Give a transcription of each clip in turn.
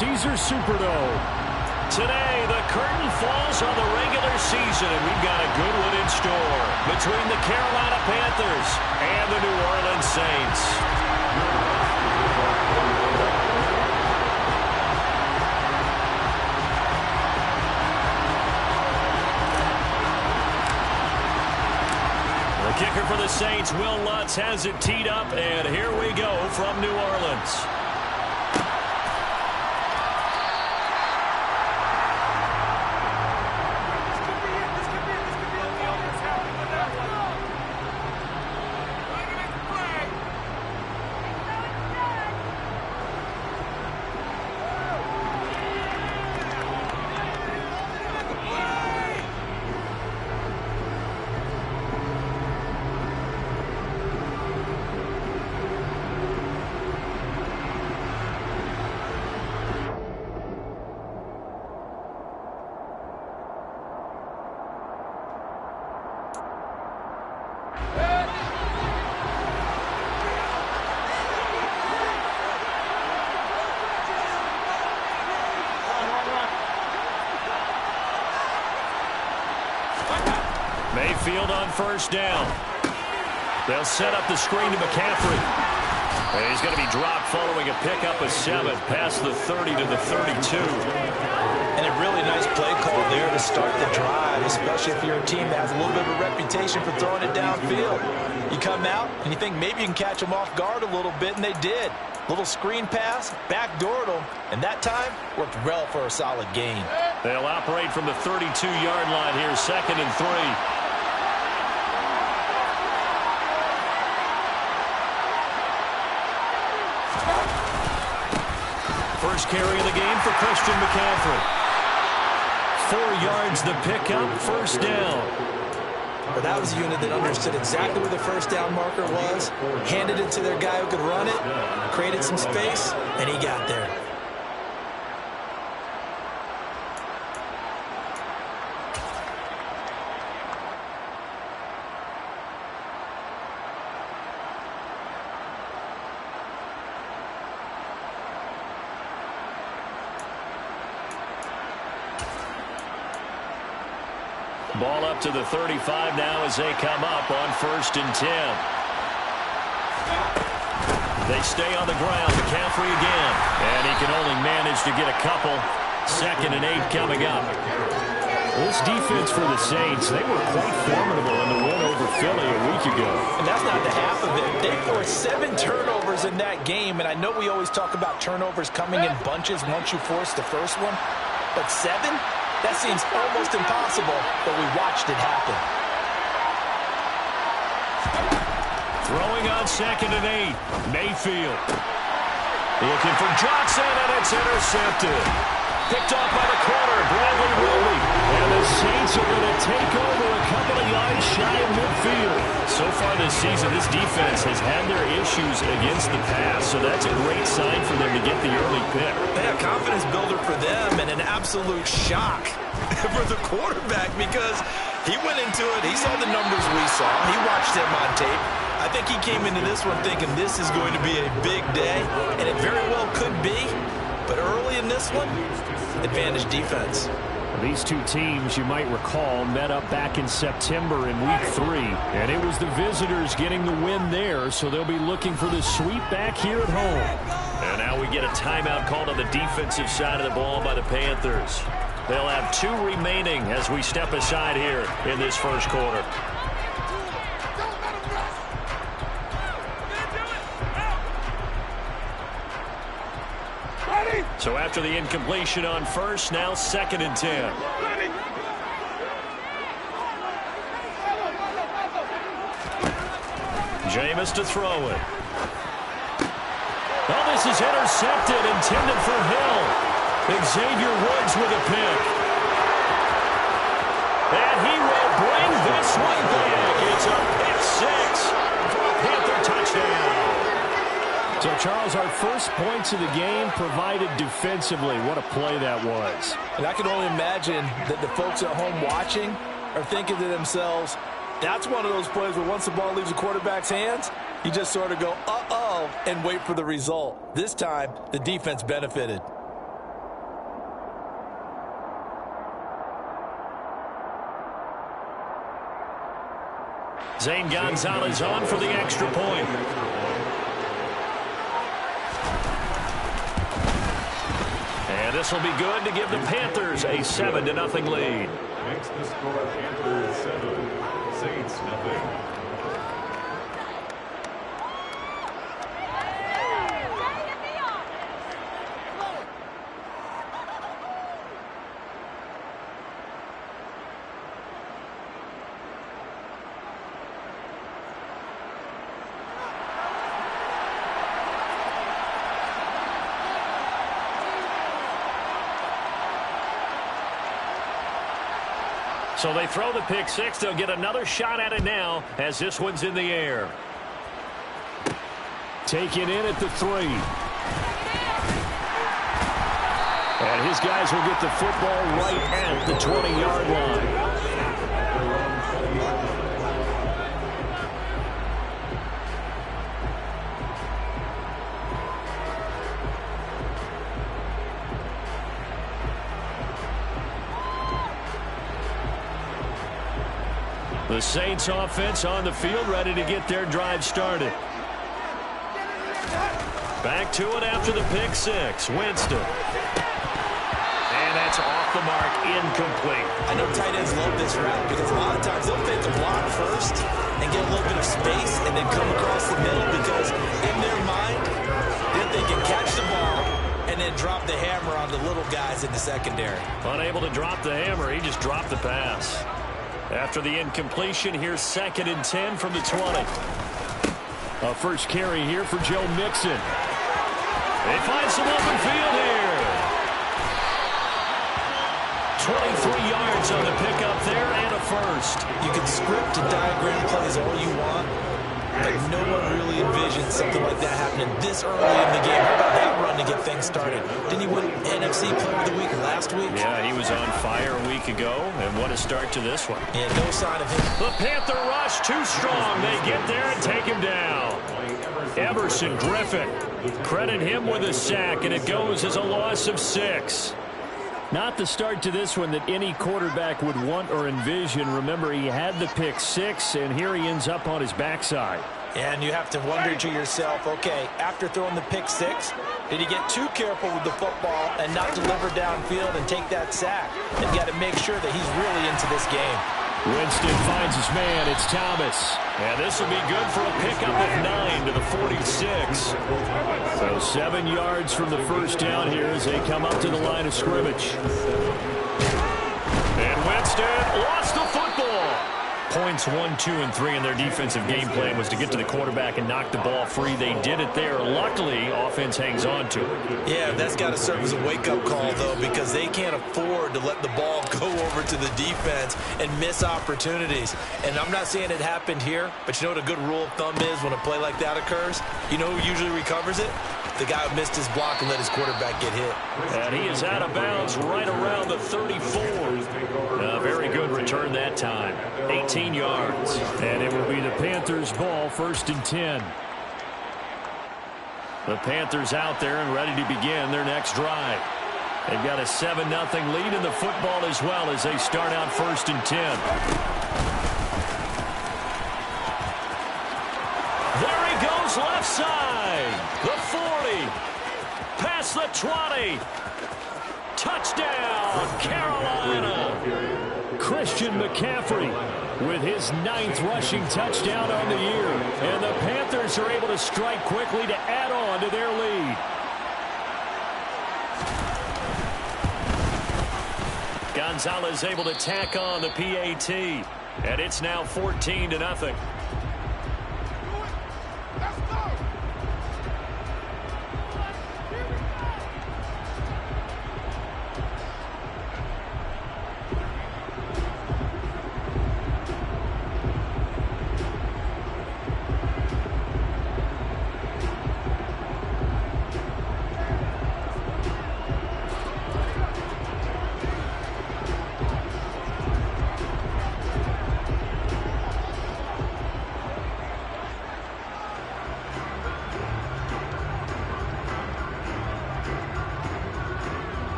Caesars Superdome. Today, the curtain falls on the regular season, and we've got a good one in store between the Carolina Panthers and the New Orleans Saints. The kicker for the Saints, Will Lutz, has it teed up, and here we go from New Orleans. Mayfield on first down. They'll set up the screen to McCaffrey. And he's going to be dropped following a pickup of 7 past the 30 to the 32. And a really nice play call there to start the drive, especially if you're a team that has a little bit of a reputation for throwing it downfield. You come out and you think maybe you can catch them off guard a little bit, and they did. Little screen pass, backdoored them, and that time worked well for a solid gain. They'll operate from the 32-yard line here, 2nd and 3. First carry of the game for Christian McCaffrey. 4 yards the pickup, first down. But that was a unit that understood exactly where the first down marker was, handed it to their guy who could run it, created some space, and he got there. Ball up to the 35 now as they come up on 1st and 10. They stay on the ground. McCaffrey again. And he can only manage to get a couple. 2nd and 8 coming up. This defense for the Saints, they were quite formidable in the win over Philly a week ago. And that's not the half of it. They forced 7 turnovers in that game. And I know we always talk about turnovers coming in bunches once you force the first one. But 7? That seems almost impossible, but we watched it happen. Throwing on 2nd and 8. Mayfield. Looking for Johnson, and it's intercepted. Picked off by the corner, Bradley Roby. And the Saints are going to take over a couple of yards shy of midfield. So far this season, this defense has had their issues against the pass, so that's a great sign for them to get the early pick. Yeah, confidence builder for them, and an absolute shock for the quarterback because he went into it, he saw the numbers we saw, he watched him on tape. I think he came into this one thinking this is going to be a big day, and it very well could be, but early in this one, advantage defense. These two teams, you might recall, met up back in September in Week 3. And it was the visitors getting the win there, so they'll be looking for the sweep back here at home. And now we get a timeout called on the defensive side of the ball by the Panthers. They'll have 2 remaining as we step aside here in this first quarter. So after the incompletion on first, now 2nd and 10. Jameis to throw it. Oh, this is intercepted, intended for Hill. Xavier Woods with a pick. And he will bring this one back. It's a pick 6 for a Panther touchdown. So, Charles, our first points of the game provided defensively. What a play that was. And I can only imagine that the folks at home watching are thinking to themselves, that's one of those plays where once the ball leaves the quarterback's hands, you just sort of go, uh-oh, and wait for the result. This time, the defense benefited. Zane Gonzalez on for the extra point. And this will be good to give the Panthers a 7-0 lead. Makes the score Panthers 7, Saints 0. So they throw the pick six. They'll get another shot at it now as this one's in the air. Taken in at the 3. And his guys will get the football right at the 20-yard line. The Saints offense on the field, ready to get their drive started. Back to it after the pick six. Winston. And that's off the mark, incomplete. I know tight ends love this route because a lot of times they'll fake the block first and get a little bit of space and then come across the middle because in their mind, they're thinking catch the ball and then drop the hammer on the little guys in the secondary. Unable to drop the hammer, he just dropped the pass. After the incompletion, here's 2nd and 10 from the 20. A first carry here for Joe Mixon. They find some open field here. 23 yards on the pickup there and a first. You can script and diagram plays all you want, but no one really envisions something like that happening this early in the game. How about that run to get things started? Didn't he win NFC Player of the Week last week? Yeah, he was on fire a week ago, and what a start to this one. Yeah, no sign of him. The Panther rush too strong. They get there and take him down. Everson Griffin. Credit him with a sack, and it goes as a loss of 6. Not the start to this one that any quarterback would want or envision. Remember, he had the pick six, and here he ends up on his backside. And you have to wonder to yourself, okay, after throwing the pick six, did he get too careful with the football and not deliver downfield and take that sack? And you got to make sure that he's really into this game. Winston finds his man. It's Thomas. And this will be good for a pickup of 9 to the 46. So 7 yards from the first down here as they come up to the line of scrimmage. And Winston lost the football. Points 1, 2, and 3 in their defensive game plan was to get to the quarterback and knock the ball free. They did it there. Luckily, offense hangs on to it. Yeah, that's got to serve as a wake-up call, though, because they can't afford to let the ball go over to the defense and miss opportunities. And I'm not saying it happened here, but you know what a good rule of thumb is when a play like that occurs? You know who usually recovers it? The guy who missed his block and let his quarterback get hit. And he is out of bounds right around the 34. A very good return that time. 18 yards. And it will be the Panthers' ball, 1st and 10. The Panthers out there and ready to begin their next drive. They've got a 7-0 lead in the football as well as they start out 1st and 10. There he goes left side. The 40. Past the 20. Touchdown, Carolina. Christian McCaffrey with his 9th rushing touchdown on the year. And the Panthers are able to strike quickly to add on to their lead. Gonzalez able to tack on the PAT. And it's now 14-0.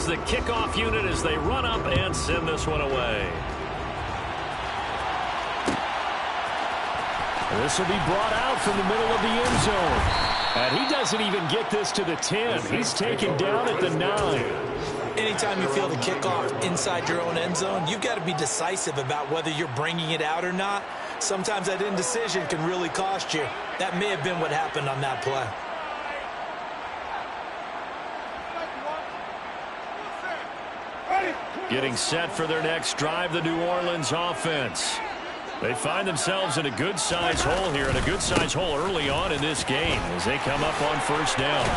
The kickoff unit as they run up and send this one away. This will be brought out from the middle of the end zone. And he doesn't even get this to the 10. He's taken down at the 9. Anytime you feel the kickoff inside your own end zone, you've got to be decisive about whether you're bringing it out or not. Sometimes that indecision can really cost you. That may have been what happened on that play. Getting set for their next drive, the New Orleans offense. They find themselves in a good-sized hole here, and a good-sized hole early on in this game as they come up on first down.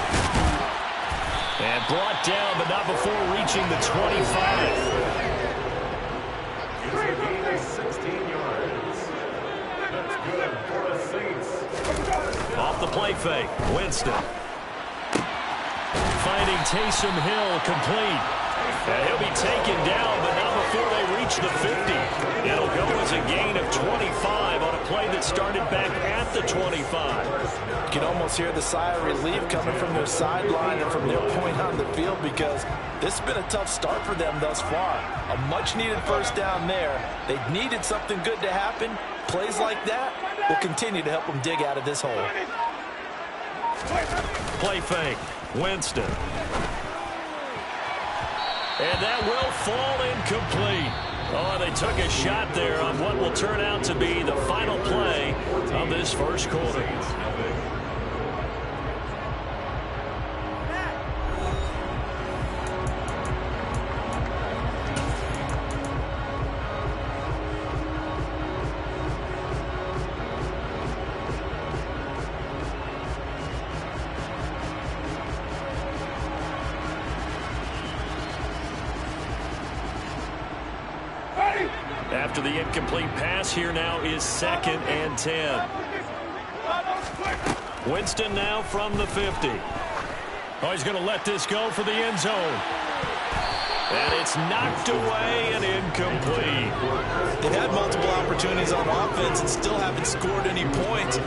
And brought down, but not before reaching the 25. 16 yards. That's good for the Saints. Off the play fake, Winston. Finding Taysom Hill complete. And he'll be taken down, but not before they reach the 50. It'll go as a gain of 25 on a play that started back at the 25. You can almost hear the sigh of relief coming from their sideline and from their point on the field, because this has been a tough start for them thus far. A much-needed first down there. They needed something good to happen. Plays like that will continue to help them dig out of this hole. Play fake, Winston. And that will fall incomplete. Oh, they took a shot there on what will turn out to be the final play of this first quarter. After the incomplete pass, here now is 2nd and 10. Winston now from the 50. Oh, he's going to let this go for the end zone. And it's knocked away and incomplete. They've had multiple opportunities on offense and still haven't scored any points.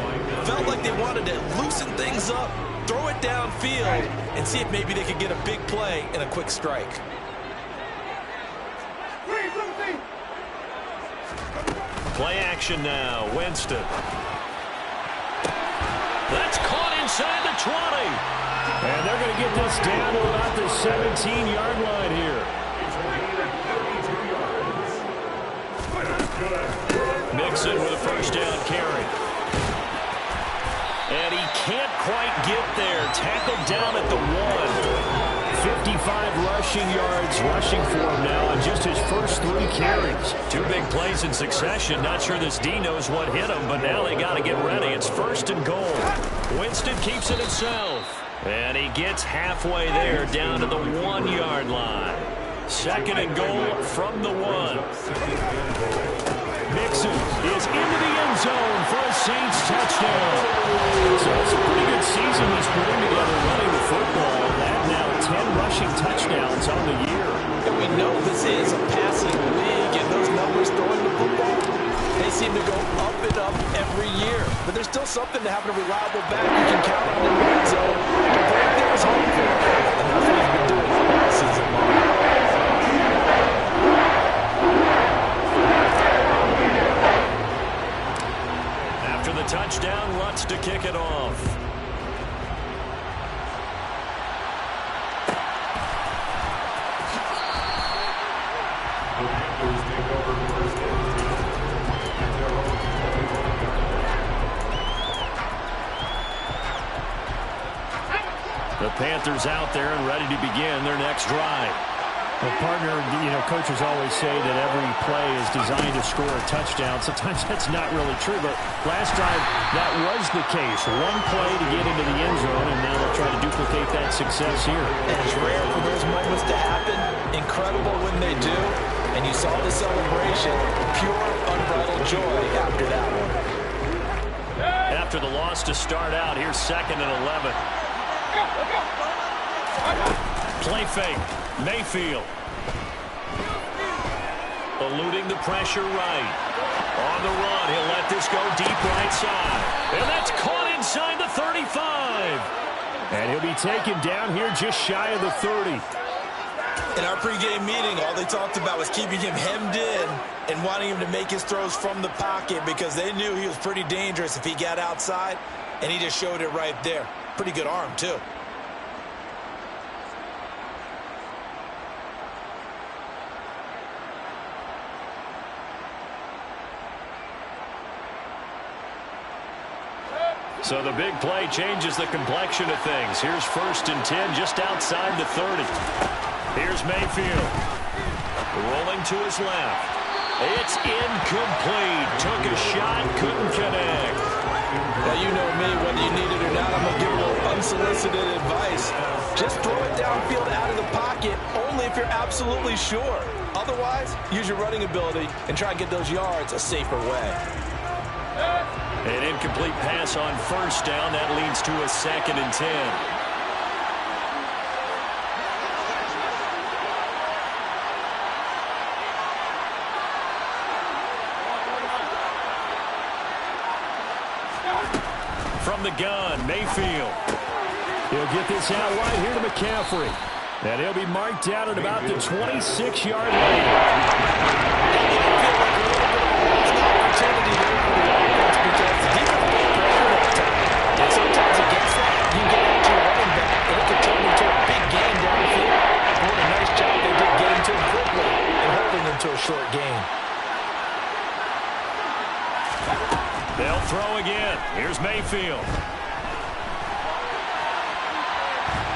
Felt like they wanted to loosen things up, throw it downfield, and see if maybe they could get a big play and a quick strike. Play action now, Winston. That's caught inside the 20. And they're going to get this down to about the 17-yard line here. Mixon with a first down carry. And he can't quite get there. Tackled down at the 1. 55 rushing yards rushing for him now on just his first 3 carries. 2 big plays in succession. Not sure this D knows what hit him, but now they got to get ready. It's 1st and goal. Winston keeps it himself. And he gets halfway there down to the 1-yard line. 2nd and goal from the 1. Mixon is into the end zone for a Saints touchdown. So it's a pretty good season he's putting together running the football. That now 10 rushing touchdowns on the year. And we know this is a passing league, and those numbers throwing the football, they seem to go up and up every year. But there's still something to having a reliable back you can count on in the red zone to bring things home for you. And that's what he's been doing all season long. After the touchdown, Lutz to kick it off. The Panthers out there and ready to begin their next drive. Well, partner, coaches always say that every play is designed to score a touchdown. Sometimes that's not really true, but last drive, that was the case. 1 play to get into the end zone, and now they'll try to duplicate that success here. And it's rare for those moments to happen. Incredible when they do. And you saw the celebration. Pure, unbridled joy after that one. After the loss to start out, here's 2nd and 11. Play fake. Mayfield. Eluding the pressure right. On the run, he'll let this go deep right side. And that's caught inside the 35. And he'll be taken down here just shy of the 30. In our pregame meeting, all they talked about was keeping him hemmed in and wanting him to make his throws from the pocket because they knew he was pretty dangerous if he got outside, and he just showed it right there. Pretty good arm, too. So the big play changes the complexion of things. Here's 1st and 10 just outside the 30. Here's Mayfield. Rolling to his left. It's incomplete. Took a shot, couldn't connect. Well, you know me, whether you need it or not, I'm going to give a little unsolicited advice. Just throw it downfield out of the pocket, only if you're absolutely sure. Otherwise, use your running ability and try and get those yards a safer way. An incomplete pass on 1st down. That leads to a 2nd and 10. From the gun, Mayfield. He'll get this out wide here to McCaffrey. And he'll be marked out at about the 26-yard line. And sometimes against that, you get out to your running back, and it could turn into a big game downfield. What a nice job they did getting to him quickly and holding him to a short gain. They'll throw again. Here's Mayfield.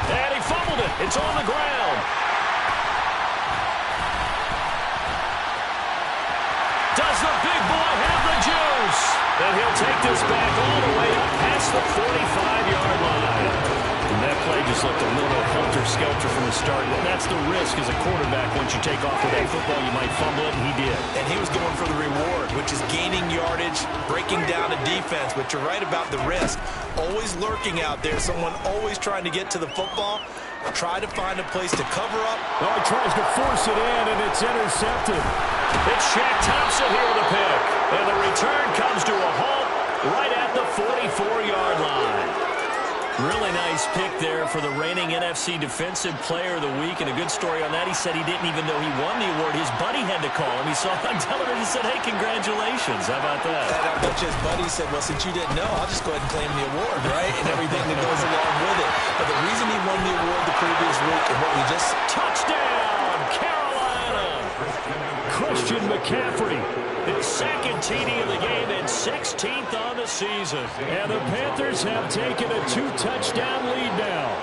And he fumbled it. It's on the ground. Does the big boy have the juice? And he'll take this back all the way up past the 45-yard line. And that play just looked a little helter-skelter from the start. And that's the risk as a quarterback. Once you take off with that football, you might fumble it, and he did. And he was going for the reward, which is gaining yardage, breaking down a defense. But you're right about the risk. Always lurking out there, someone always trying to get to the football. Try to find a place to cover up. Oh, he tries to force it in, and it's intercepted. It's Shaq Thompson here with a pick. And the return comes to a halt right at the 44-yard line. Really nice pick there for the reigning NFC Defensive Player of the Week. And a good story on that. He said he didn't even know he won the award. His buddy had to call him. He saw it on television and said, hey, congratulations. How about that? And I bet his buddy said, well, since you didn't know, I'll just go ahead and claim the award, right? And everything that goes along with it. But the reason he won the award the previous week and what we just... Touchdown, Carolina! Christian McCaffrey. His 2nd TD of the game and 16th on the season. And the Panthers have taken a 2-touchdown lead now.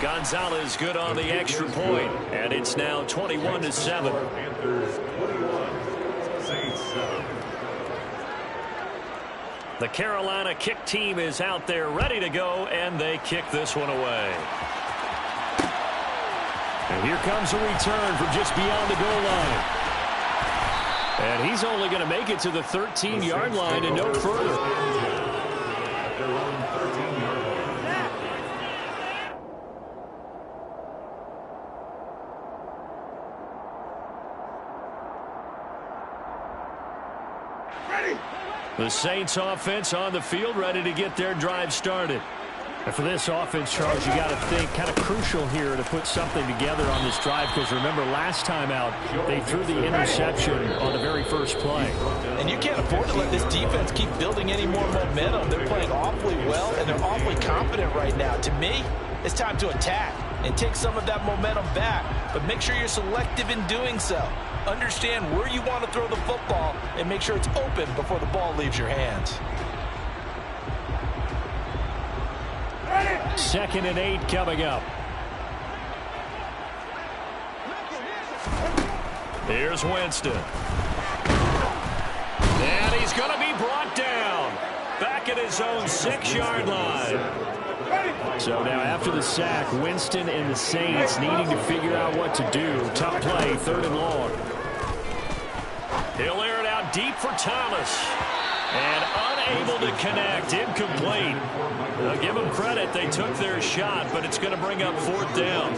Gonzalez good on the extra point, and it's now 21-7. Panthers 21, Saints 7. The Carolina kick team is out there ready to go, and they kick this one away. And here comes a return from just beyond the goal line. And he's only going to make it to the 13-yard line and no further. At their own 13-yard line. The Saints offense on the field, ready to get their drive started. And for this offense, Charles, you got to think kind of crucial here to put something together on this drive, because remember last time out they threw the interception on the very first play. And you can't afford to let this defense keep building any more momentum. They're playing awfully well, and they're awfully confident right now. To me, it's time to attack and take some of that momentum back, but make sure you're selective in doing so. Understand where you want to throw the football and make sure it's open before the ball leaves your hands. 2nd and 8 coming up. Here's Winston. And he's going to be brought down. Back at his own 6-yard line. So now after the sack, Winston and the Saints needing to figure out what to do. Tough play, 3rd and long. He'll air it out deep for Thomas. And unable to connect, incomplete. Now give them credit, they took their shot, but it's going to bring up 4th down.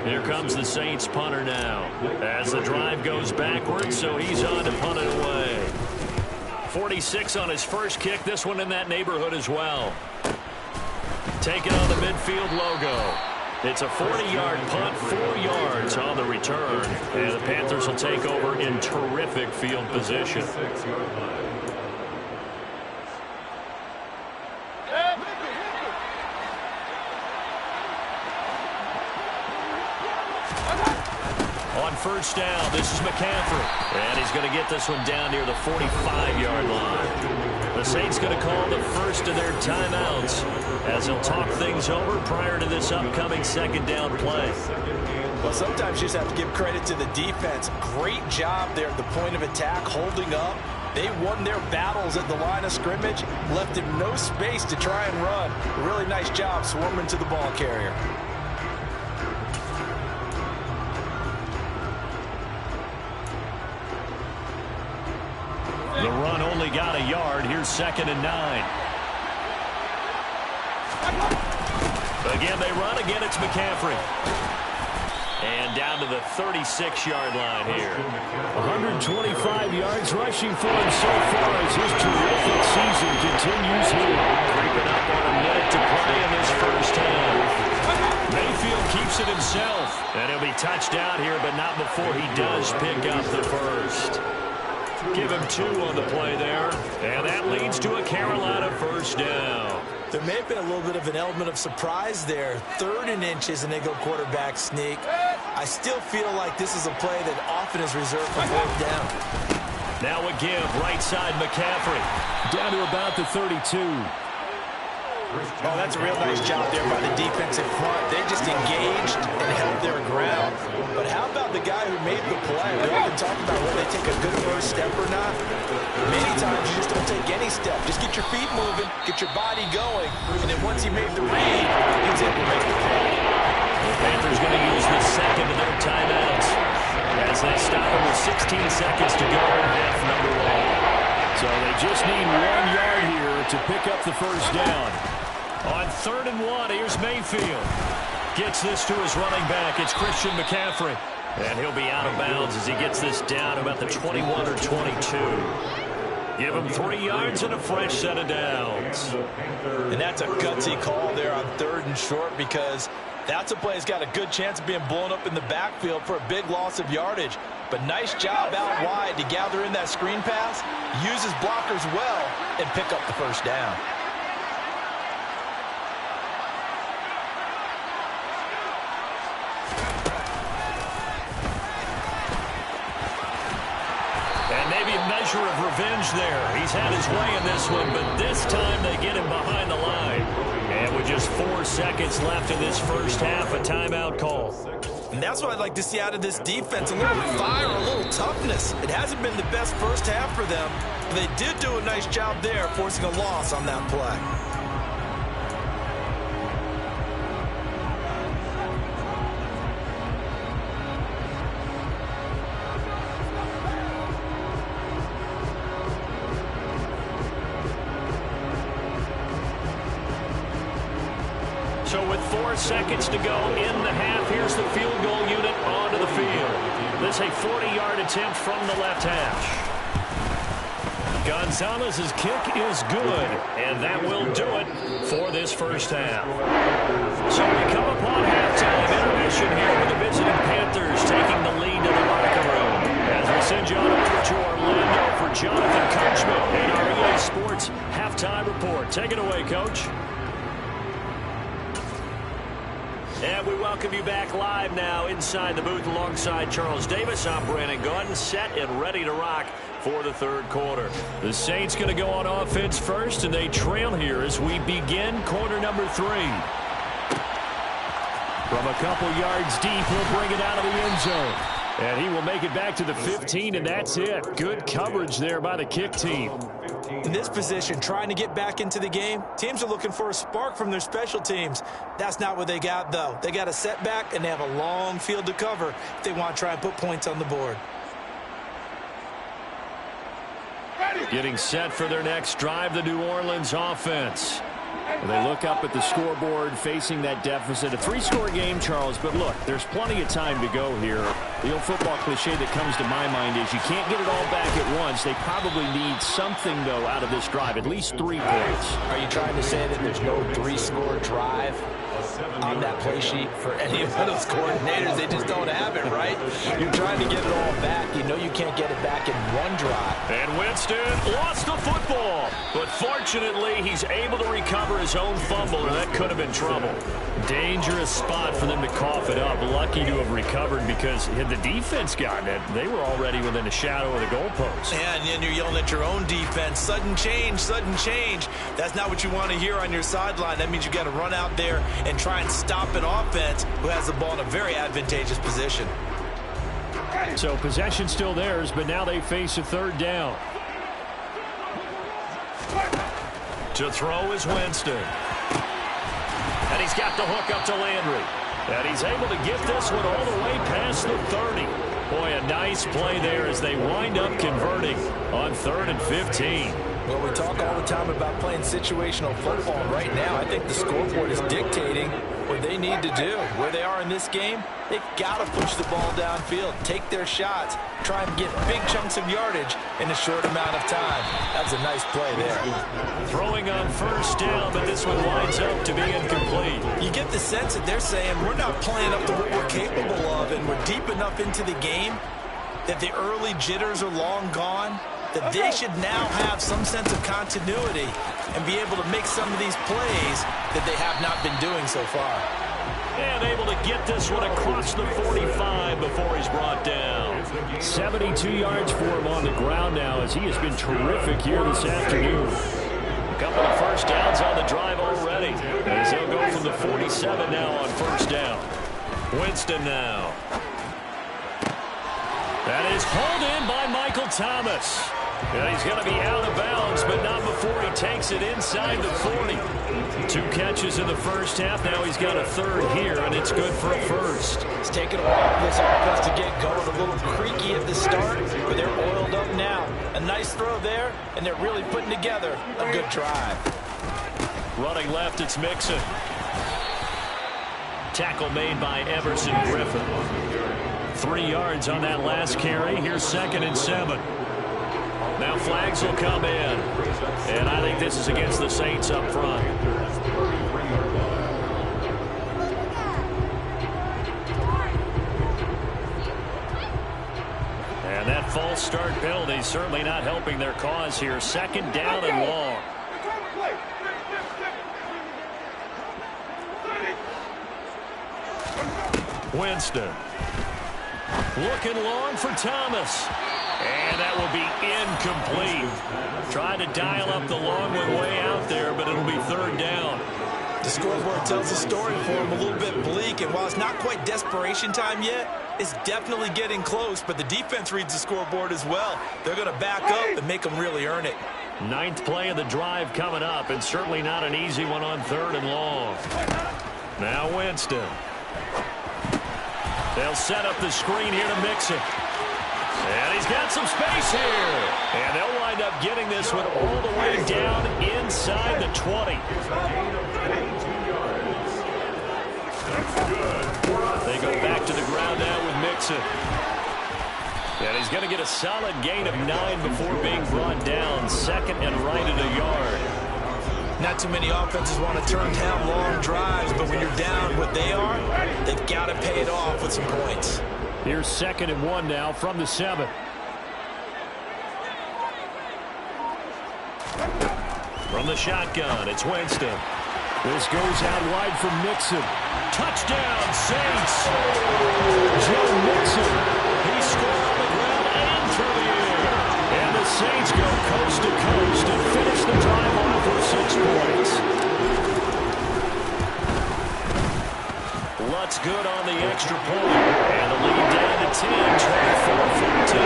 Here comes the Saints punter now. As the drive goes backwards, so he's on to punt it away. 46 on his first kick, this one in that neighborhood as well. taking on the midfield logo. It's a 40-yard punt, 4 yards on the return. And the Panthers will take over in terrific field position. On first down, this is McCaffrey. And he's going to get this one down near the 45-yard line. The Saints going to call the first of their timeouts as they'll talk things over prior to this upcoming second down play. Well, sometimes you just have to give credit to the defense. Great job there at the point of attack, holding up. They won their battles at the line of scrimmage, left him no space to try and run. Really nice job swarming to the ball carrier. The run only got a yard. Here's 2nd and 9. Again, they run. Again, it's McCaffrey. And down to the 36-yard line here. 125 yards rushing for him so far as his terrific season continues here. Creeping up on a minute to play in this first half. Mayfield keeps it himself. And he'll be touched out here, but not before he does pick up the first. Give him 2 on the play there. And that leads to a Carolina first down. There may have been a little bit of an element of surprise there. 3rd and inches, and they go quarterback sneak. I still feel like this is a play that often is reserved for 4th down. Now a give, right side McCaffrey. Down to about the 32. Oh, that's a real nice job there by the defensive front. They just engaged and held their ground. But how about the guy who made the play? We often talk about whether they take a good first step or not. Many times you just don't take any step. Just get your feet moving, get your body going, and then once he made the read, he was able to make the play. The Panthers going to use the second of their timeouts as they stop him with 16 seconds to go in half number 1. So they just need 1 yard here to pick up the first down. On 3rd and 1, here's Mayfield. Gets this to his running back. It's Christian McCaffrey. And he'll be out of bounds as he gets this down about the 21 or 22. Give him 3 yards and a fresh set of downs. And that's a gutsy call there on 3rd and short, because that's a play that's got a good chance of being blown up in the backfield for a big loss of yardage. But nice job out wide to gather in that screen pass, use his blockers well, and pick up the first down. Maybe a measure of revenge there. He's had his way in this one, but this time they get him behind the line. And with just 4 seconds left in this first half, a timeout call. And that's what I'd like to see out of this defense. A little fire, a little toughness. It hasn't been the best first half for them, but they did do a nice job there, forcing a loss on that play. So with 4 seconds to go in the half, here's the field goal unit onto the field. This a 40-yard attempt from the left hash. Gonzalez's kick is good, and that will do it for this first half. So we come upon halftime intermission here with the visiting Panthers taking the lead to the locker room. As we send you on over to Orlando for Jonathan Coachman and our EA Sports halftime report. Take it away, Coach. And we welcome you back live now inside the booth alongside Charles Davis. I'm Brandon Gordon, set and ready to rock for the third quarter. The Saints going to go on offense first, and they trail here as we begin quarter number 3. From a couple yards deep, he'll bring it out of the end zone. And he will make it back to the 15, and that's it. Good coverage there by the kick team. In this position, trying to get back into the game, teams are looking for a spark from their special teams. That's not what they got, though. They got a setback, and they have a long field to cover if they want to try and put points on the board. Getting set for their next drive, the New Orleans offense. They look up at the scoreboard facing that deficit. A 3-score game, Charles, but look, there's plenty of time to go here. The old football cliche that comes to my mind is you can't get it all back at once. They probably need something, though, out of this drive, at least 3 points. Are you trying to say that there's no 3-score drive on that play sheet for any of those coordinators? They just don't have it, right? You're trying to get it all back. You know you can't get it back in one drive. And Winston lost the football, but fortunately he's able to recover his own fumble, or that could have been trouble. Dangerous spot for them to cough it up. Lucky to have recovered because had the defense gotten it, they were already within a shadow of the goalpost. And then you're yelling at your own defense. Sudden change, sudden change. That's not what you want to hear on your sideline. That means you got to run out there and try and stop an offense who has the ball in a very advantageous position. So possession still theirs, but now they face a 3rd down. To throw is Winston. And he's got the hook up to Landry. And he's able to get this one all the way past the 30. Boy, a nice play there as they wind up converting on 3rd and 15. Well, we talk all the time about playing situational football. Right now, I think the scoreboard is dictating what they need to do. Where they are in this game, they've got to push the ball downfield, take their shots, try and get big chunks of yardage in a short amount of time. That's a nice play there. Throwing on 1st down, but this one winds up to be incomplete. You get the sense that they're saying we're not playing up to what we're capable of, and we're deep enough into the game that the early jitters are long gone, that they should now have some sense of continuity and be able to make some of these plays that they have not been doing so far. And able to get this one across the 45 before he's brought down. 72 yards for him on the ground now as he has been terrific here this afternoon. A couple of 1st downs on the drive already. As they'll go from the 47 now on 1st down. Winston now. That is hauled in by Michael Thomas. And he's going to be out of bounds, but not before he takes it inside the 40. 2 catches in the 1st half. Now he's got a 3rd here, and it's good for a 1st. It's taken a while for this offense to get going. A little creaky at the start, but they're oiled up now. A nice throw there, and they're really putting together a good drive. Running left, it's Mixon. Tackle made by Everson Griffin. 3 yards on that last carry. Here's 2nd and 7. Now flags will come in. And I think this is against the Saints up front. And that false start penalty certainly not helping their cause here. 2nd down and long. Winston. Looking long for Thomas. And that will be incomplete. Trying to dial up the long one way out there, but it'll be 3rd down. The scoreboard tells a story for him, a little bit bleak, and while it's not quite desperation time yet, it's definitely getting close, but the defense reads the scoreboard as well. They're going to back up and make them really earn it. 9th play of the drive coming up, and certainly not an easy one on 3rd and long. Now Winston. They'll set up the screen here to Mixon. And he's got some space here. And they'll wind up getting this one all the way down inside the 20. They go back to the ground now with Mixon. And he's going to get a solid gain of 9 before being brought down. 2nd and right at a yard. Not too many offenses want to turn down long drives, but when you're down what they are, they've got to pay it off with some points. Here's 2nd and 1 now from the 7. From the shotgun, it's Winston. This goes out wide for Mixon. Touchdown, Saints! Joe Mixon. He scored on the ground and through the air. And the Saints go coast to coast and finish the drive off with 6 points. Lutz good on the extra point. And the lead down to 10, 24-14.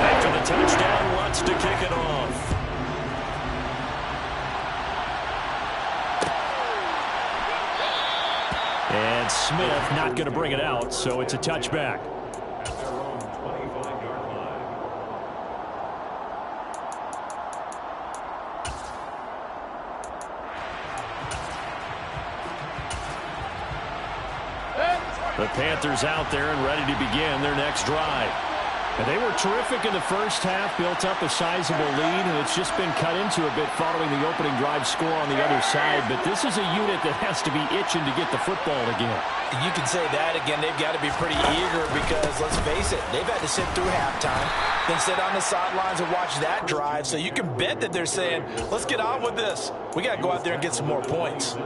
After the touchdown, Lutz to kick it off. And Smith not going to bring it out, so it's a touchback. The Panthers out there and ready to begin their next drive. And they were terrific in the first half, built up a sizable lead, and it's just been cut into a bit following the opening drive score on the other side. But this is a unit that has to be itching to get the football again. You can say that again. They've got to be pretty eager because, let's face it, they've had to sit through halftime, then sit on the sidelines and watch that drive. So you can bet that they're saying, let's get on with this. We got to go out there and get some more points.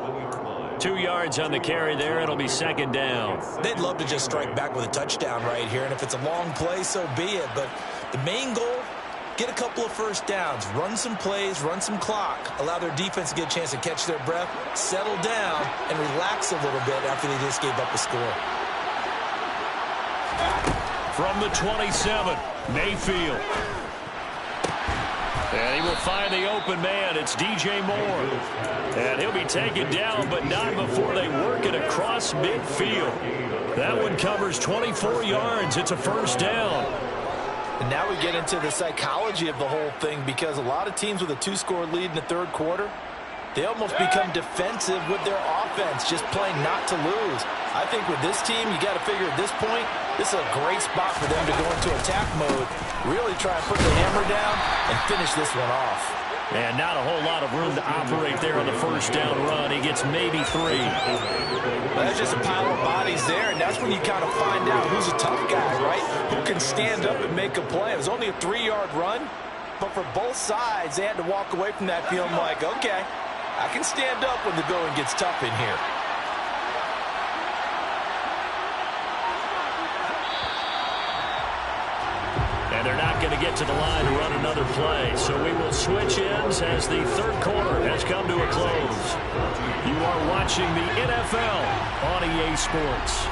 2 yards on the carry there. It'll be second down. They'd love to just strike back with a touchdown right here, and if it's a long play, so be it. But the main goal, get a couple of first downs, run some plays, run some clock, allow their defense to get a chance to catch their breath, settle down, and relax a little bit after they just gave up a score. From the 27, Mayfield. And he will find the open man. It's DJ Moore. And he'll be taken down, but not before they work it across midfield. That one covers 24 yards. It's a first down. And now we get into the psychology of the whole thing, because a lot of teams with a 2-score lead in the third quarter, they almost become defensive with their offense, just playing not to lose. I think with this team, you got to figure at this point, this is a great spot for them to go into attack mode, really try and put the hammer down and finish this one off. And not a whole lot of room to operate there on the first down run. He gets maybe 3. Well, that's just a pile of bodies there, and that's when you kind of find out who's a tough guy, right? Who can stand up and make a play. It was only a 3-yard run, but for both sides, they had to walk away from that feeling like, okay, I can stand up when the going gets tough in here. And they're not going to get to the line to run another play. So we will switch ends as the third quarter has come to a close. You are watching the NFL on EA Sports.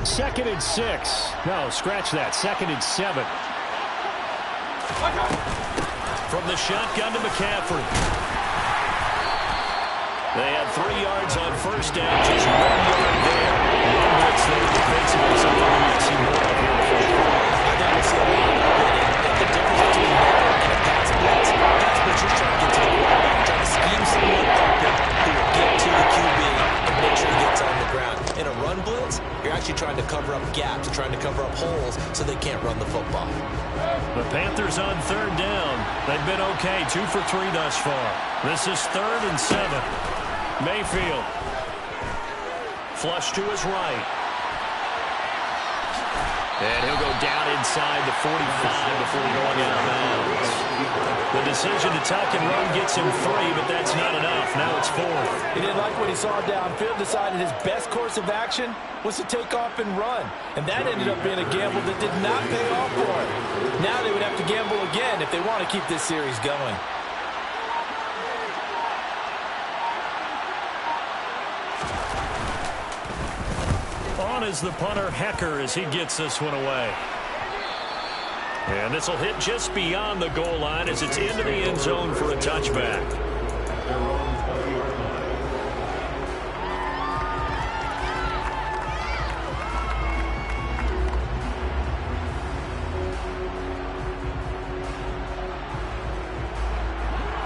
Second and 6. No, scratch that. Second and 7. From the shotgun to McCaffrey. They had 3 yards on first down, just 1 yard there. One blitz there defensively, something we need to see more of here in the fourth quarter. I think we'll see a lot of it. The difference between that and a pass blitz, you're trying to get to the quarterback, trying to scheme someone open who will get to the QB and make sure he gets on the ground. In a run blitz, you're actually trying to cover up gaps, trying to cover up holes so they can't run the football. The Panthers on third down. They've been okay, 2 for 3 thus far. This is 3rd and 7. Mayfield. Flush to his right. And he'll go down inside the 45 before going out of bounds. The decision to tuck and run gets him 3, but that's not enough. Now it's 4th. He didn't like what he saw downfield, decided his best course of action was to take off and run. And that ended up being a gamble that did not pay off for him. Now they would have to gamble again if they want to keep this series going. On is the punter, Hecker, as he gets this one away. And this will hit just beyond the goal line as it's into the end zone for a touchback.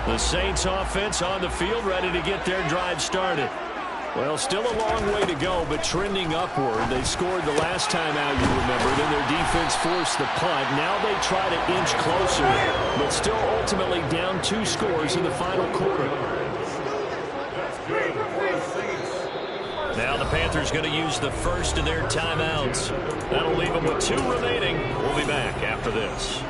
The Saints offense on the field, ready to get their drive started. Well, still a long way to go, but trending upward. They scored the last time out, you remember. Then their defense forced the punt. Now they try to inch closer, but still ultimately down 2 scores in the final quarter. Now the Panthers going to use the first of their timeouts. That'll leave them with 2 remaining. We'll be back after this.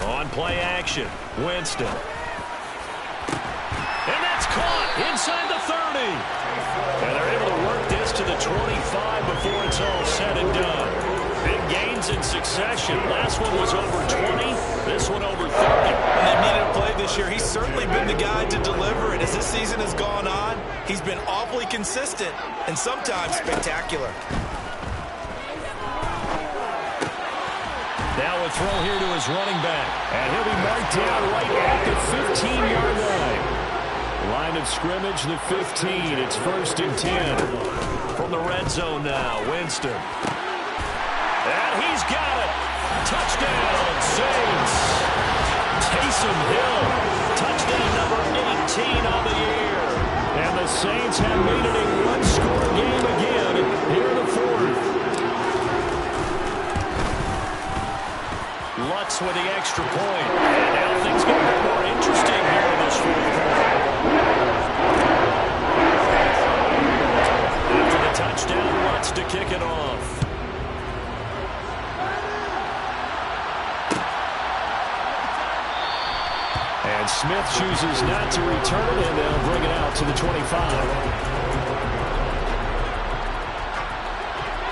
On play action, Winston. And that's caught inside the 30. And they're able to work this to the 25 before it's all said and done. Big gains and succession. Last one was over 20. This one over 30. And they needed a play this year. He's certainly been the guy to deliver it. As this season has gone on, he's been awfully consistent and sometimes spectacular. Now a throw here to his running back. And he'll be marked down right at the 15-yard line. Line of scrimmage, the 15. It's 1st and 10. From the red zone now, Winston. And he's got it. Touchdown, Saints. Taysom Hill. Touchdown number 18 on the year. And the Saints have made it a one-score game again here in the 4th. Lutz with the extra point. And now things get a bit more interesting here in this 4th quarter. After the touchdown, Lutz to kick it off. And Smith chooses not to return it, and they'll bring it out to the 25.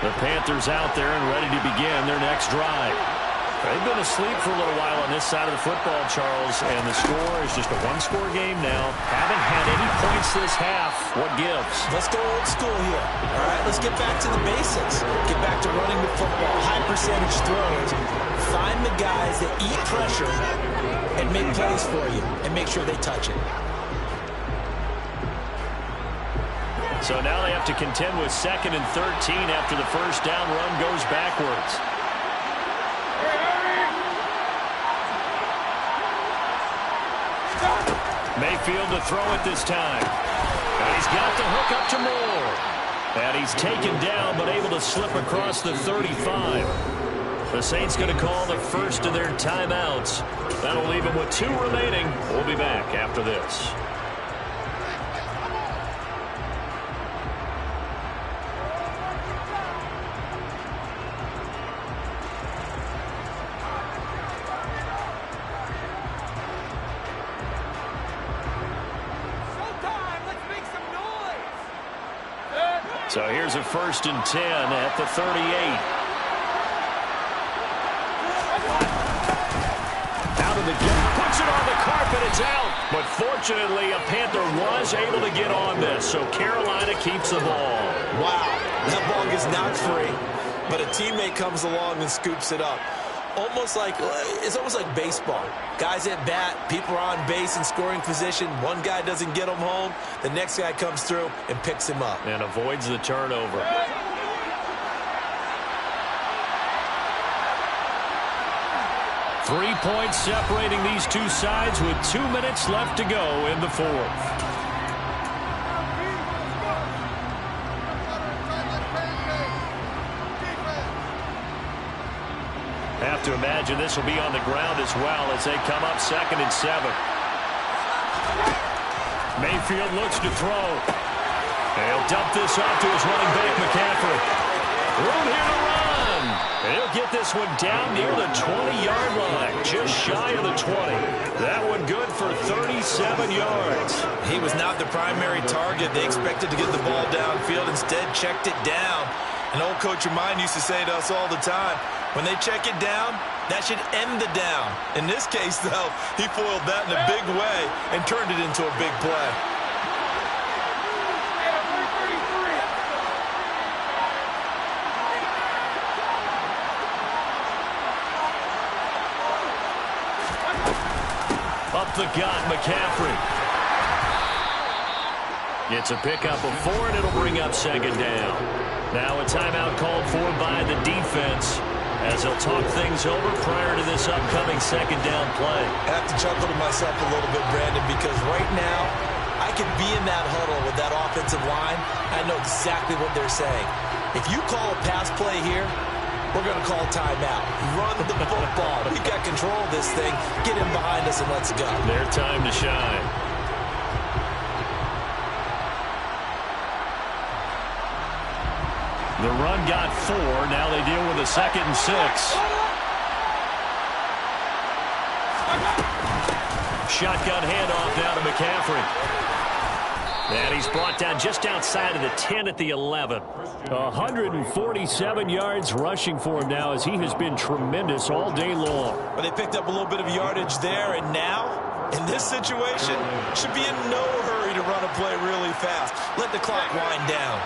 The Panthers out there and ready to begin their next drive. They've been asleep for a little while on this side of the football, Charles, and the score is just a one-score game now. Haven't had any points this half. What gives? Let's go old school here. All right, let's get back to the basics. Get back to running the football, high percentage throws. Find the guys that eat pressure and make plays for you and make sure they touch it. So now they have to contend with 2nd and 13 after the first down run goes backwards. Mayfield to throw it this time. And he's got the hook up to Moore. And he's taken down but able to slip across the 35. The Saints going to call the first of their timeouts. That'll leave them with 2 remaining. We'll be back after this. So here's a 1st and 10 at the 38. Out of the gap, puts it on the carpet, it's out. But fortunately, a Panther was able to get on this, so Carolina keeps the ball. Wow, that ball is not free, but a teammate comes along and scoops it up. It's almost like baseball. Guys at bat, people are on base in scoring position. One guy doesn't get him home. The next guy comes through and picks him up. And avoids the turnover. 3 points separating these two sides with 2 minutes left to go in the 4th. Have to imagine this will be on the ground as well as they come up 2nd and 7. Mayfield looks to throw. And he'll dump this off to his running back, McCaffrey. Room here to run. And he'll get this one down near the 20-yard line, just shy of the 20. That one good for 37 yards. He was not the primary target. They expected to get the ball downfield, instead checked it down. An old coach of mine used to say to us all the time, when they check it down, that should end the down. In this case, though, he foiled that in a big way and turned it into a big play. Up the gut, McCaffrey. Gets a pickup of 4, and it'll bring up 2nd down. Now a timeout called for by the defense as they'll talk things over prior to this upcoming 2nd down play. I have to chuckle to myself a little bit, Brandon, because right now I could be in that huddle with that offensive line. I know exactly what they're saying. If you call a pass play here, we're going to call timeout. Run the football. We've got control of this thing. Get in behind us and let's go. Their time to shine. The run got 4. Now they deal with a 2nd and 6. Shotgun handoff now to McCaffrey. And he's brought down just outside of the 10 at the 11. 147 yards rushing for him now as he has been tremendous all day long. But they picked up a little bit of yardage there, and now, in this situation, should be in no hurry to run a play really fast. Let the clock wind down.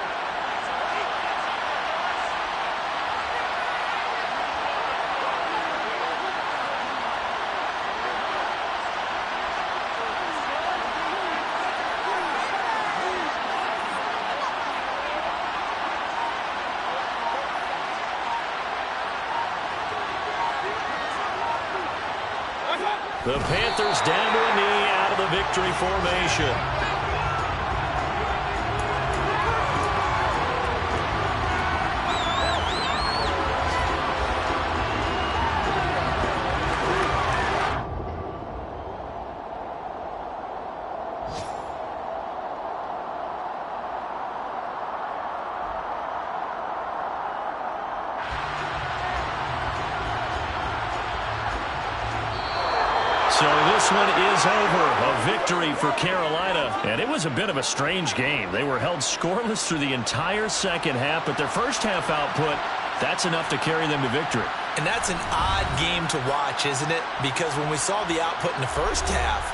The Panthers down to a knee out of the victory formation. So this one is over. A victory for Carolina. And it was a bit of a strange game. They were held scoreless through the entire second half, but their first half output, that's enough to carry them to victory. And that's an odd game to watch, isn't it? Because when we saw the output in the first half,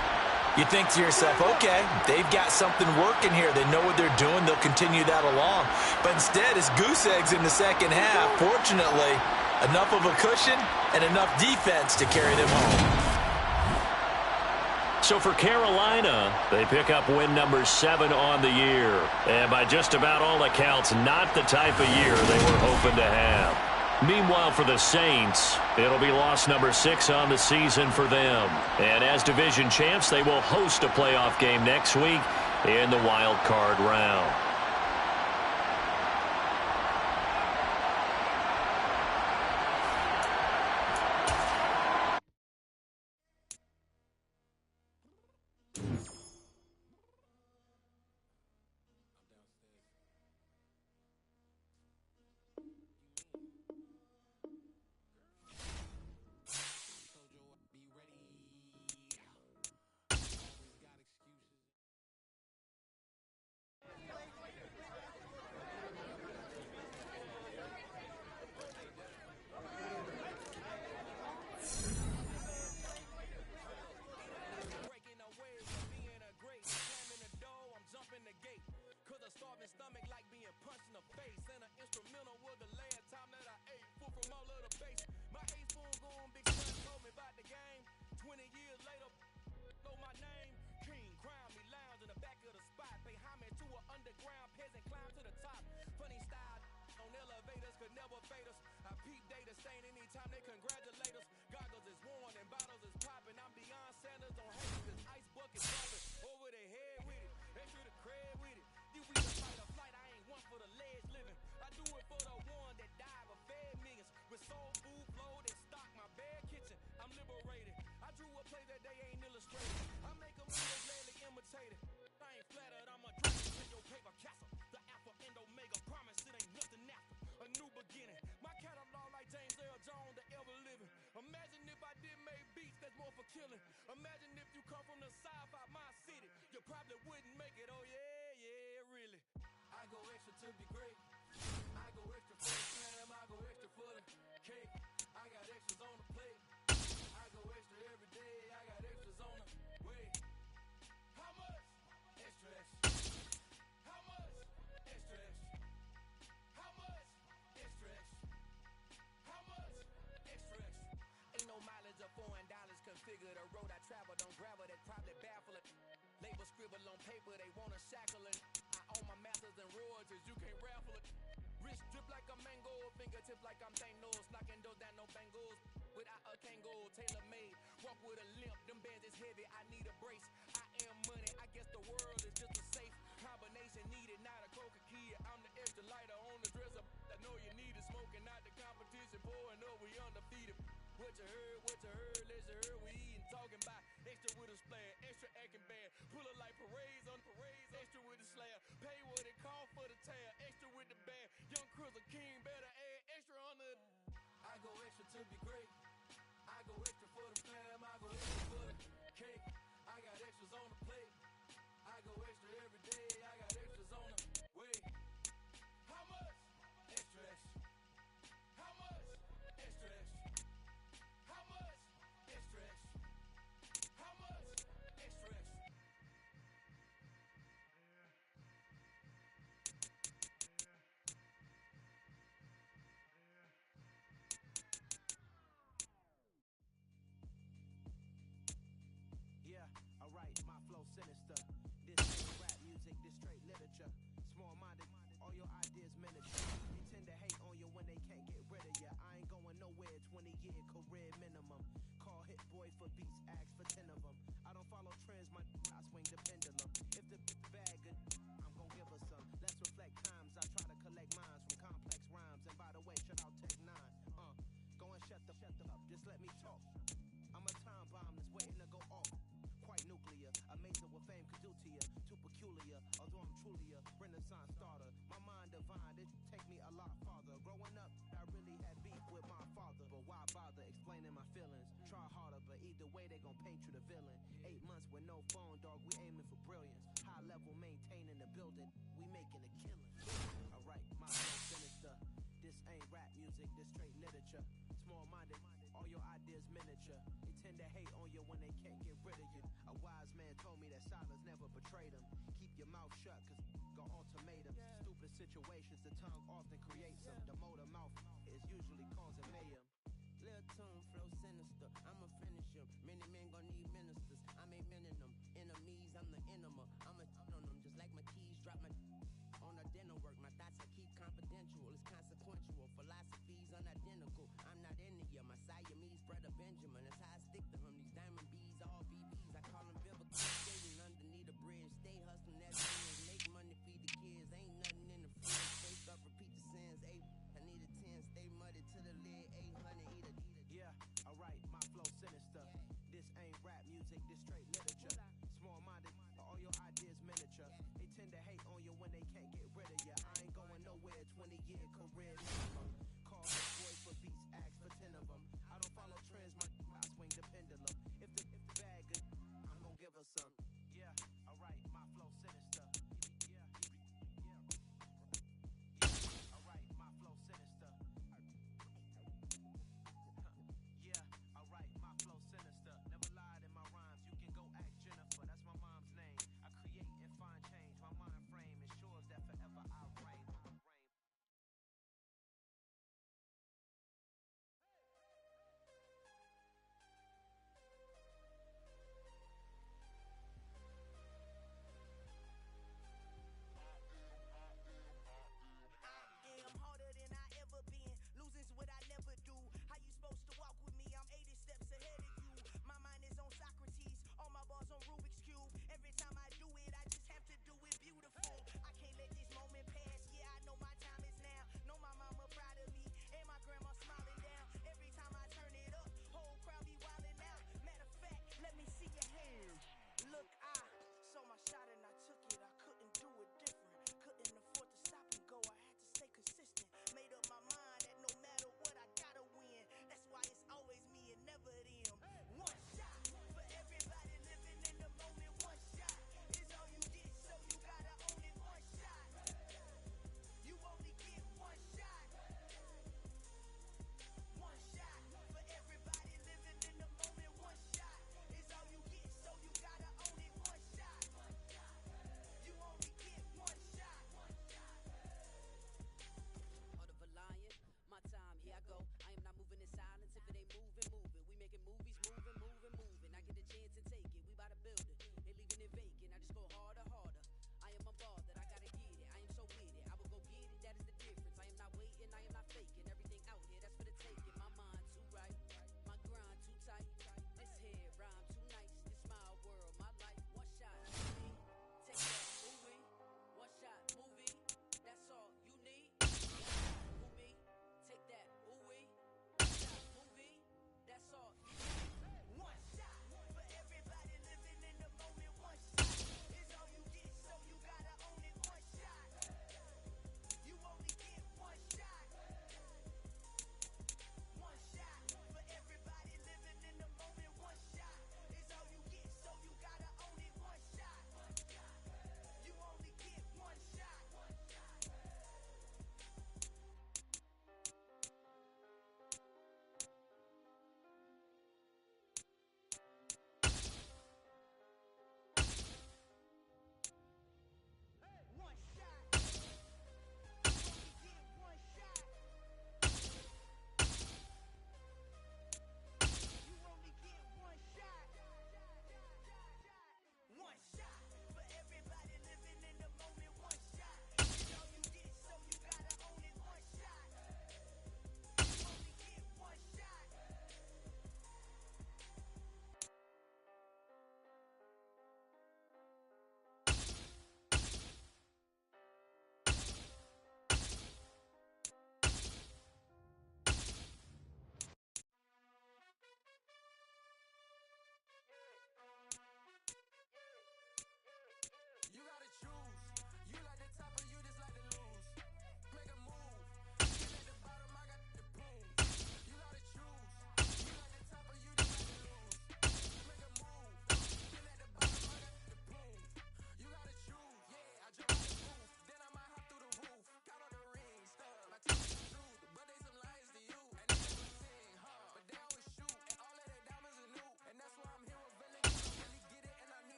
you think to yourself, okay, they've got something working here. They know what they're doing. They'll continue that along. But instead, it's goose eggs in the second half. Fortunately, enough of a cushion and enough defense to carry them home. So for Carolina, they pick up win number 7 on the year. And by just about all accounts, not the type of year they were hoping to have. Meanwhile, for the Saints, it'll be loss number 6 on the season for them. And as division champs, they will host a playoff game next week in the wild card round. Imagine if you come from the south out my city, you probably wouldn't make it. Oh yeah, yeah, really. I go extra to be great. I go extra for the fam. I go extra for the cake. I got extras on the plate. I go extra every day. I got extras on the way. How much? Extra, extra. How much? Extra, extra. How much? Extra, extra. How much? Extra, extra. Ain't no mileage of $4 configure the road I travel. Don't gravel that probably baffle it. Label scribble on paper, they wanna shackle it. I own my masters and royalties, you can't raffle it. Wrist drip like a mango, fingertips like I'm Thanos. Knocking those down, no bangles. Without a Kango, tailor made. Walk with a limp, them bands is heavy, I need a brace. I am money, I guess the world is just a safe combination needed, not a coca key. I'm the extra lighter on the dresser. I know you need it, smoking out the competition, pouring up, we undefeated. What you heard, let's you heard, we eating, talking about extra with a splash, extra acting bad, pull it like parades on parades, extra with the slab, pay what it cost for the tab, extra with the band, young Crizzle King better add extra on the. I go extra to be great, I go extra for the fam, I go extra for the cake, I got extras on the plate, I go extra every day. miniature. They tend to hate on you when they can't get rid of you. I ain't going nowhere, 20-year career minimum. Call hit boy for beats, ask for 10 of them. I don't follow trends, I swing the pendulum. If the bag good, I'm gon' give her some. Let's reflect times, I try to collect minds from complex rhymes. And by the way, shout out Tech 9. Go and shut the up, just let me talk. I'm a time bomb that's waiting to go off. Quite nuclear, amazing what fame could do to you. Too peculiar, although I'm truly a renaissance starter. My mind divine, it take me a lot farther. Growing up, I really had beef with my father. But why bother explaining my feelings? Try harder, but either way they gon' paint you the villain. 8 months with no phone, dog, we aiming for brilliance. High level maintaining the building, we making a killing. Alright, my flow sinister. This ain't rap music, this straight literature. Small-minded, all your ideas miniature. They tend to hate on you when they can't get rid of you. A wise man told me that silence never betrayed him. Keep your mouth shut, cause got ultimatums. Stupid situations, the tongue often creates them. The motor mouth is usually causing mayhem. Lil' tune, flow sinister, I'ma finish him. Many men gon' need ministers, I ain't mending them. Enemies, I'm the enema, I'ma on them. Just like my keys, drop my on a dinner work. My thoughts I keep confidential, it's consequential. Philosophies unidentical, I'm not in you. My Siamese brother Benjamin, that's how I stick to him. These diamond bees, all BBs, I call them biblical. Skating underneath the bridge, stay hustling that business. Make money, feed the kids, ain't nothing in the fridge. Wake up, repeat the sins, I need a 10, stay muddy to the lid, 800, eat a. Yeah, alright, my flow sinister. This ain't rap music, this straight literature. Small-minded, all your ideas miniature. They tend to hate on you when they can't get rid of you. I ain't going nowhere, 20-year career minimum. Call this boy for beats, ask for 10 of them. I don't follow trends, I swing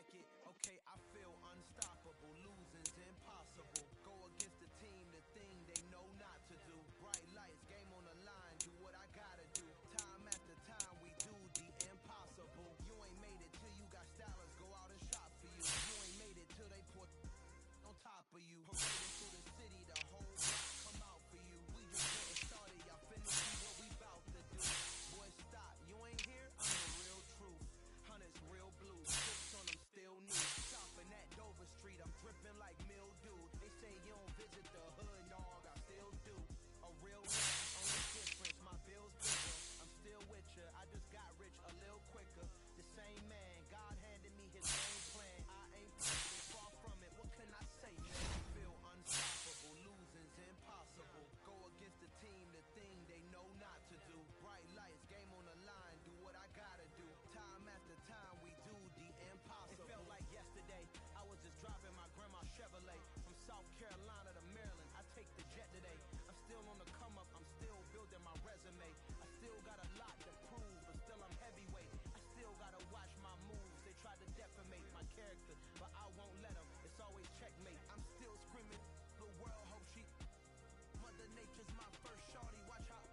like it. Okay, I feel unstoppable. Losing's impossible. Go against the team, the thing they know not to do. Bright lights, game on the line, do what I gotta do. Time after time, we do the impossible. You ain't made it till you got stylers go out and shop for you. You ain't made it till they put on top of you. Parading through the city, the whole block come out for you. We just getting started, y'all finna see what we bout to do. Boy, stop, you ain't here, I'm the real truth. Hunters real blue, six on them still new. Shopping at Dover Street, I'm dripping like mildew. They say you don't visit the hood, dog, I still do. A real one, only difference, my bill's bigger. I'm still with ya, I just got rich a little quicker. The same man, God handed me his game plan. I ain't perfect, far from it, what can I say, man? Feel unstoppable, losing's impossible. Go against the team, the thing they know not to do. Bright lights, game on the line, do what I gotta do. Time after time, we do the impossible. It felt like yesterday, I was just driving my grandma's Chevrolet. From South Carolina to Maryland, I take the jet today. I'm still on the come up, I'm still building my resume. I still got a lot to prove, but still I'm heavyweight. I still gotta watch my moves, they try to defamate my character, but I won't let them, it's always checkmate. I'm still screaming, the world hope she... Mother Nature's my first shorty, watch how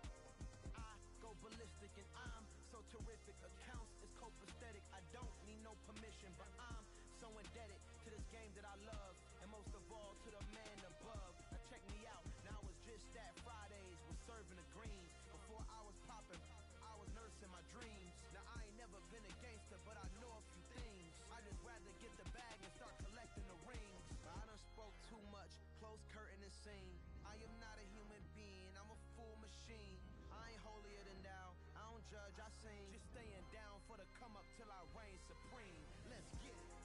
I go ballistic and I'm so terrific. Accounts is copacetic, I don't need no permission, but I'm so indebted to this game that I love, and most of all to the man above. Now check me out, now it's just that Fridays was serving the greens. Before I was popping, I was nursing my dreams. Now I ain't never been a gangster, but I know a few things. I just rather get the bag and start collecting the rings. I done spoke too much, close curtain and scene. I am not a human being, I'm a full machine. I ain't holier than thou, I don't judge, I sing. Just staying down for the come up till I reign supreme. Let's get it.